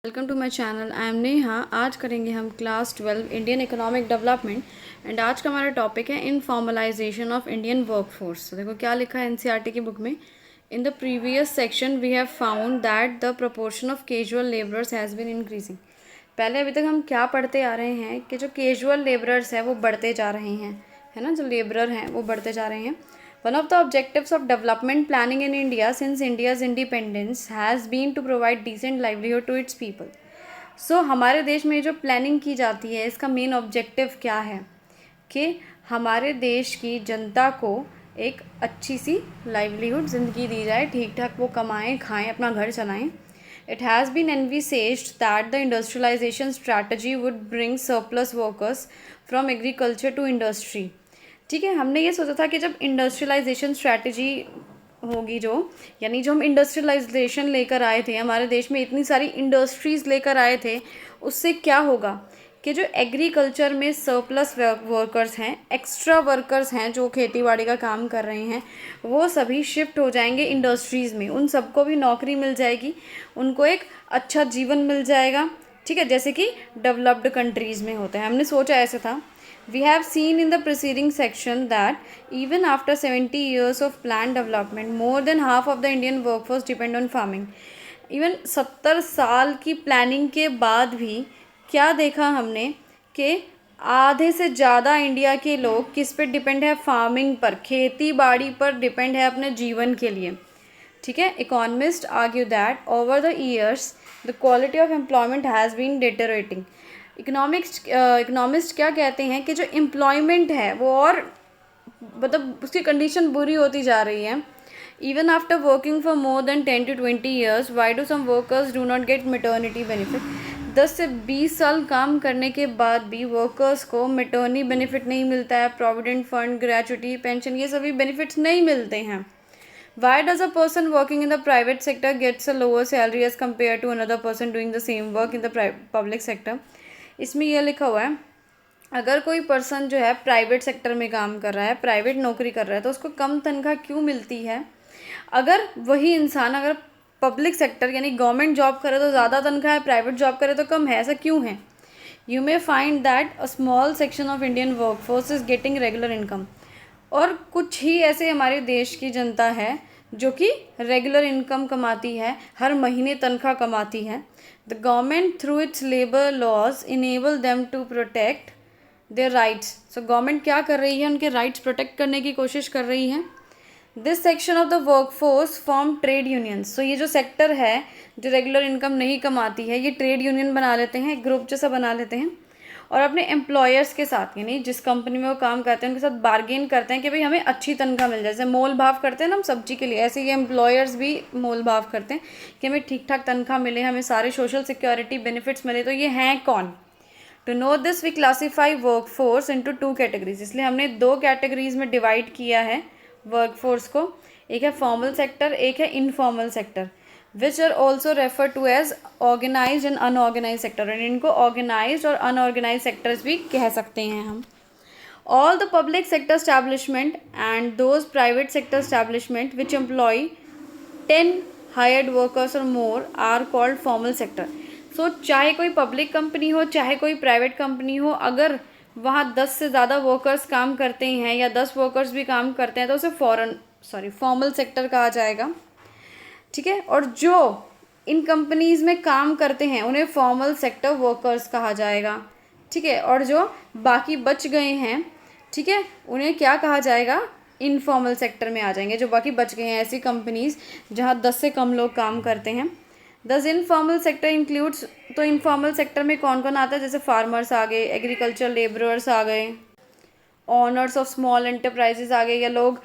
Welcome to my channel. I am Neha. आज करेंगे हम class 12 Indian economic development and आज का हमारा टॉपिक है इनफॉर्मलाइजेशन ऑफ इंडियन वर्कफोर्स। तो देखो क्या लिखा है एनसीईआरटी की बुक में। In the previous section we have found that the proportion of casual labourers has been increasing. पहले अभी तक हम क्या पढ़ते आ रहे हैं कि जो कैजुअल लेबरर्स हैं वो बढ़ते जा रहे हैं, है ना, जो लेबरर हैं वो बढ़ते जा रहे हैं। One of the objectives of development planning in India since India's independence has been to provide decent livelihood to its people. So हमारे देश में जो प्लानिंग की जाती है इसका मेन ऑब्जेक्टिव क्या है कि हमारे देश की जनता को एक अच्छी सी लाइवलीहुड ज़िंदगी दी जाए, ठीक ठाक वो कमाएं खाएं अपना घर चलाएं। It has been envisaged that the industrialization strategy would bring surplus workers from agriculture to industry. ठीक है, हमने ये सोचा था कि जब इंडस्ट्रियलाइजेशन स्ट्रैटेजी होगी यानी जो हम इंडस्ट्रियलाइजेशन लेकर आए थे, हमारे देश में इतनी सारी इंडस्ट्रीज़ लेकर आए थे, उससे क्या होगा कि जो एग्रीकल्चर में सरप्लस वर्कर्स हैं, एक्स्ट्रा वर्कर्स हैं जो खेती बाड़ी का काम कर रहे हैं, वो सभी शिफ्ट हो जाएंगे इंडस्ट्रीज़ में। उन सबको भी नौकरी मिल जाएगी, उनको एक अच्छा जीवन मिल जाएगा। ठीक है, जैसे कि डेवलप्ड कंट्रीज़ में होता है। हमने सोचा ऐसा था। We have seen in the preceding section that even after 70 years of planned development, more than half of the Indian workforce depend on farming. Even 70 साल की प्लानिंग के बाद भी क्या देखा हमने कि आधे से ज़्यादा इंडिया के लोग किस पे डिपेंड है? फार्मिंग पर, खेती बाड़ी पर डिपेंड है अपने जीवन के लिए। ठीक है, economist argue that over the years the quality of employment has been deteriorating. Economist क्या कहते हैं कि जो एम्प्लॉयमेंट है वो और मतलब उसकी कंडीशन बुरी होती जा रही है। Even after working for more than 10 to 20 years, why do some workers do not get maternity benefit. 10 से 20 साल काम करने के बाद भी वर्कर्स को मेटर्निटी बेनिफिट नहीं मिलता है, प्रोविडेंट फंड, ग्रेचुटी, पेंशन, ये सभी बेनिफिट्स नहीं मिलते हैं। Why does a person working in the private sector gets a lower salary as compared to another person doing the same work in the public sector? इसमें यह लिखा हुआ है, अगर कोई पर्सन जो है प्राइवेट सेक्टर में काम कर रहा है, प्राइवेट नौकरी कर रहा है, तो उसको कम तनख्वाह क्यों मिलती है? अगर वही इंसान अगर पब्लिक सेक्टर यानी गवर्नमेंट जॉब करे तो ज़्यादा तनख्वाह है, प्राइवेट जॉब करे तो कम है, ऐसा क्यों है? You may find that a small section of Indian workforce is getting regular income. और कुछ ही ऐसे हमारे देश की जनता है जो कि रेगुलर इनकम कमाती है, हर महीने तनख्वाह कमाती है। The government through its labour laws enable them to protect their rights. So government क्या कर रही है? उनके राइट्स प्रोटेक्ट करने की कोशिश कर रही है। This section of the workforce form trade unions. So ये जो सेक्टर है जो रेगुलर इनकम नहीं कमाती है, ये ट्रेड यूनियन बना लेते हैं, ग्रुप जैसा बना लेते हैं और अपने एम्प्लॉयर्स के साथ यानी जिस कंपनी में वो काम करते हैं उनके साथ बार्गेन करते हैं कि भाई हमें अच्छी तनख्वाह मिल जाए। जैसे मोल भाव करते हैं ना हम सब्जी के लिए, ऐसे ये एम्प्लॉयर्स भी मोल भाव करते हैं कि हमें ठीक ठाक तनख्वाह मिले, हमें सारे सोशल सिक्योरिटी बेनिफिट्स मिले। तो ये हैं कौन? To know this we classify workforce into 2 categories. इसलिए हमने 2 कैटेगरीज में डिवाइड किया है वर्कफोर्स को। एक है फॉर्मल सेक्टर, एक है informal sector, which are also referred to as organized and unorganized sector। और इनको organized और unorganized sectors भी कह सकते हैं हम। All the public sector establishment and those private sector establishment which employ 10 hired workers or more are called formal sector। So चाहे कोई पब्लिक कंपनी हो चाहे कोई प्राइवेट कंपनी हो, अगर वहाँ 10 से ज़्यादा वर्कर्स काम करते हैं या 10 वर्कर्स भी काम करते हैं तो उसे फॉर्मल सेक्टर कहा जाएगा। ठीक है, और जो इन कंपनीज़ में काम करते हैं उन्हें फॉर्मल सेक्टर वर्कर्स कहा जाएगा। ठीक है, और जो बाकी बच गए हैं, ठीक है, उन्हें क्या कहा जाएगा? इनफॉर्मल सेक्टर में आ जाएंगे जो बाकी बच गए हैं, ऐसी कंपनीज़ जहाँ 10 से कम लोग काम करते हैं। दस इनफॉर्मल सेक्टर इंक्लूड्स, तो इनफॉर्मल सेक्टर में कौन कौन आता है? जैसे फार्मर्स आ गए, एग्रीकल्चर लेबरर्स आ गए, ऑनर्स ऑफ स्मॉल एंटरप्राइजेज आ गए, या लोग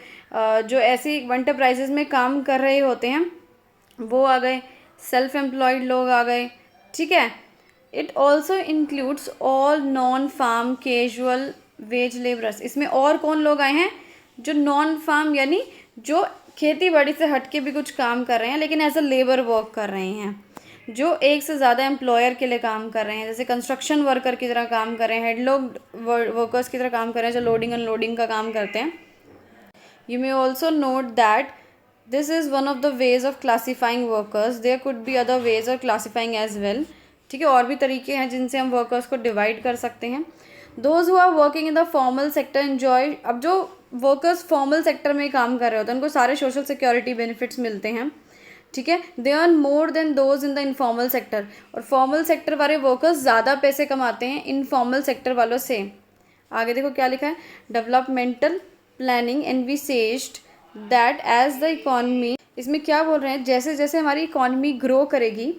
जो ऐसी एंटरप्राइजेज में काम कर रहे होते हैं वो आ गए, सेल्फ एम्प्लॉयड लोग आ गए। ठीक है, it also includes all non farm casual wage labourers. इसमें और कौन लोग आए हैं? जो नॉन फार्म यानी जो खेती बाड़ी से हट के भी कुछ काम कर रहे हैं लेकिन एज अ लेबर वर्क कर रहे हैं, जो एक से ज़्यादा एम्प्लॉयर के लिए काम कर रहे हैं, जैसे कंस्ट्रक्शन वर्कर की तरह काम कर रहे हैं, हेड लोग वर्कर्स की तरह काम कर रहे हैं जो लोडिंग अनलोडिंग का काम करते हैं। You may also note that this is one of the ways of classifying workers. There could be other ways of classifying as well. ठीक है, और भी तरीके हैं जिनसे हम वर्कर्स को डिवाइड कर सकते हैं। Those who are working in the formal sector enjoy, अब जो वर्कर्स फॉर्मल सेक्टर में काम कर रहे होते हैं उनको सारे सोशल सिक्योरिटी बेनिफिट्स मिलते हैं, ठीक है। They earn more than those in the informal sector, और फॉर्मल सेक्टर वाले वर्कर्स ज़्यादा पैसे कमाते हैं इनफॉर्मल सेक्टर वालों से। आगे देखो क्या लिखा है, developmental planning envisaged that as the economy, इसमें क्या बोल रहे हैं, जैसे जैसे हमारी इकॉनमी ग्रो करेगी,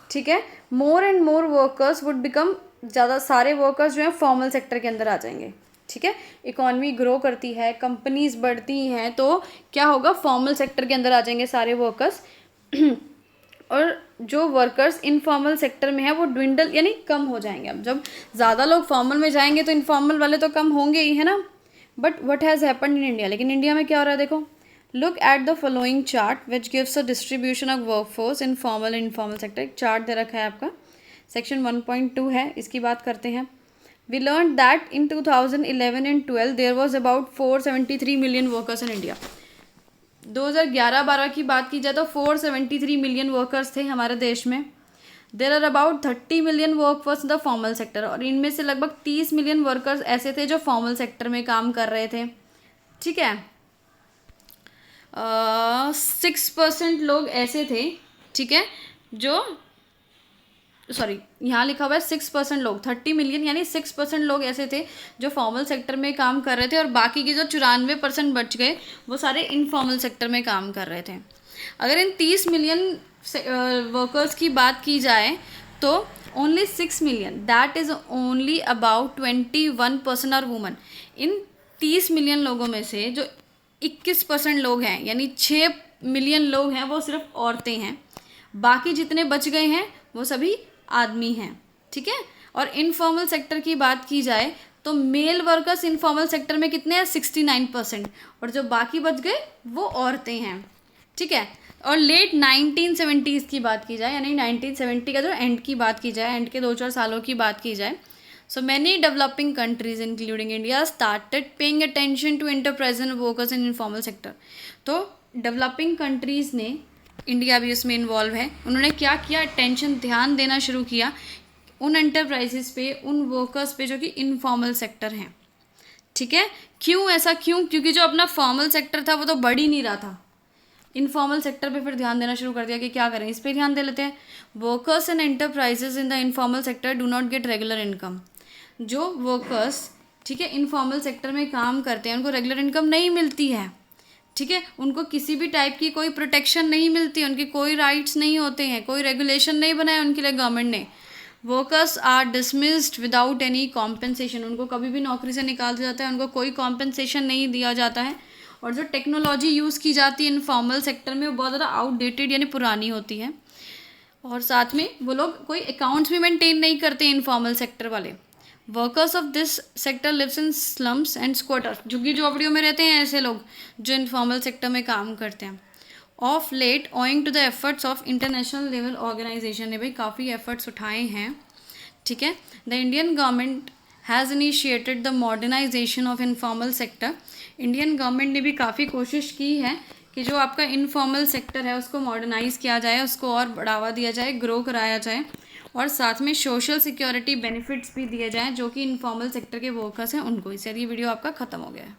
ठीक है, more and more workers would become, ज़्यादा सारे वर्कर्स जो हैं फॉर्मल सेक्टर के अंदर आ जाएंगे, ठीक है। इकॉनमी ग्रो करती है, कंपनीज बढ़ती हैं, तो क्या होगा, फॉर्मल सेक्टर के अंदर आ जाएंगे सारे वर्कर्स और जो वर्कर्स इनफॉर्मल सेक्टर में है वो ड्विंडल यानी कम हो जाएंगे। अब जब ज़्यादा लोग फॉर्मल में जाएंगे तो इनफॉर्मल वाले तो कम होंगे ही, है ना। But what has happened in India, लेकिन इंडिया में क्या हो रहा है, देखो, look at the following chart which gives a distribution of workforce in formal and informal sector. एक चार्ट दे रखा है आपका, सेक्शन 1.2 है, इसकी बात करते हैं। We learn that in 2011 and 12 there was about 473 million workers in India. 2011-12 की बात की जाए तो 473 मिलियन वर्कर्स थे हमारे देश में। There are about 30 million workforce in the formal sector, और इनमें से लगभग 30 मिलियन वर्कर्स ऐसे थे जो फॉर्मल सेक्टर में काम कर रहे थे, ठीक है। 6% लोग ऐसे थे, ठीक है, जो यहाँ लिखा हुआ है 6% लोग, 30 मिलियन यानी 6% लोग ऐसे थे जो फॉर्मल सेक्टर में काम कर रहे थे, और बाकी के जो 94% बच गए वो सारे इनफॉर्मल सेक्टर में काम कर रहे थे। अगर इन 30 मिलियन वर्कर्स की बात की जाए तो only 6 million, that is only about 21% are women. इन 30 मिलियन लोगों में से जो 21% लोग हैं यानी 6 मिलियन लोग हैं वो सिर्फ औरतें हैं, बाकी जितने बच गए हैं वो सभी आदमी हैं, ठीक है। और इनफॉर्मल सेक्टर की बात की जाए तो मेल वर्कर्स इनफॉर्मल सेक्टर में कितने हैं, 69%, और जो बाकी बच गए वो औरतें हैं, ठीक है। और लेट 1970s की बात की जाए यानी 1970 का जो एंड की बात की जाए, एंड के 2-4 सालों की बात की जाए, so many developing countries including India started paying attention to enterprise and workers in informal sector. तो डेवलपिंग कंट्रीज़ ने, इंडिया भी उसमें इन्वॉल्व है, उन्होंने क्या किया, अटेंशन, ध्यान देना शुरू किया उन एंटरप्राइजेस पे, उन वर्कर्स पे जो कि इनफॉर्मल सेक्टर हैं, ठीक है। क्यों ऐसा, क्योंकि जो अपना फॉर्मल सेक्टर था वो तो बढ़ ही नहीं रहा था, इनफॉर्मल सेक्टर पे फिर ध्यान देना शुरू कर दिया कि क्या करें, इस पर ध्यान दे लेते हैं। Workers and enterprises in the informal sector do not gate regular income. जो वर्कर्स, ठीक है, इनफॉर्मल सेक्टर में काम करते हैं उनको रेगुलर इनकम नहीं मिलती है, ठीक है, उनको किसी भी टाइप की कोई प्रोटेक्शन नहीं मिलती, उनके कोई राइट्स नहीं होते हैं, कोई रेगुलेशन नहीं बनाया उनके लिए गवर्नमेंट ने। Workers are dismissed without any compensation, उनको कभी भी नौकरी से निकाल दिया जाता है, उनको कोई कॉम्पेंसेशन नहीं दिया जाता है। और जो टेक्नोलॉजी यूज़ की जाती है इनफॉर्मल सेक्टर में वो बहुत ज़्यादा आउटडेटेड यानी पुरानी होती है, और साथ में वो लोग कोई अकाउंट्स भी मेंटेन नहीं करते इनफॉर्मल सेक्टर वाले। Workers of this sector lives in slums and squatters, झुग्गी झोपड़ियों में रहते हैं ऐसे लोग जो इनफॉर्मल सेक्टर में काम करते हैं। Of late owing to the efforts of international level organisation ने भी काफ़ी एफर्ट्स उठाए हैं, ठीक है। The Indian government has initiated the modernisation of informal sector. Indian government ने भी काफ़ी कोशिश की है कि जो आपका इनफॉर्मल सेक्टर है उसको मॉडर्नाइज़ किया जाए, उसको और बढ़ावा दिया जाए, ग्रो कराया जाए, और साथ में सोशल सिक्योरिटी बेनिफिट्स भी दिए जाएँ जो कि इनफॉर्मल सेक्टर के वर्कर्स हैं उनको। इससे ये वीडियो आपका ख़त्म हो गया है।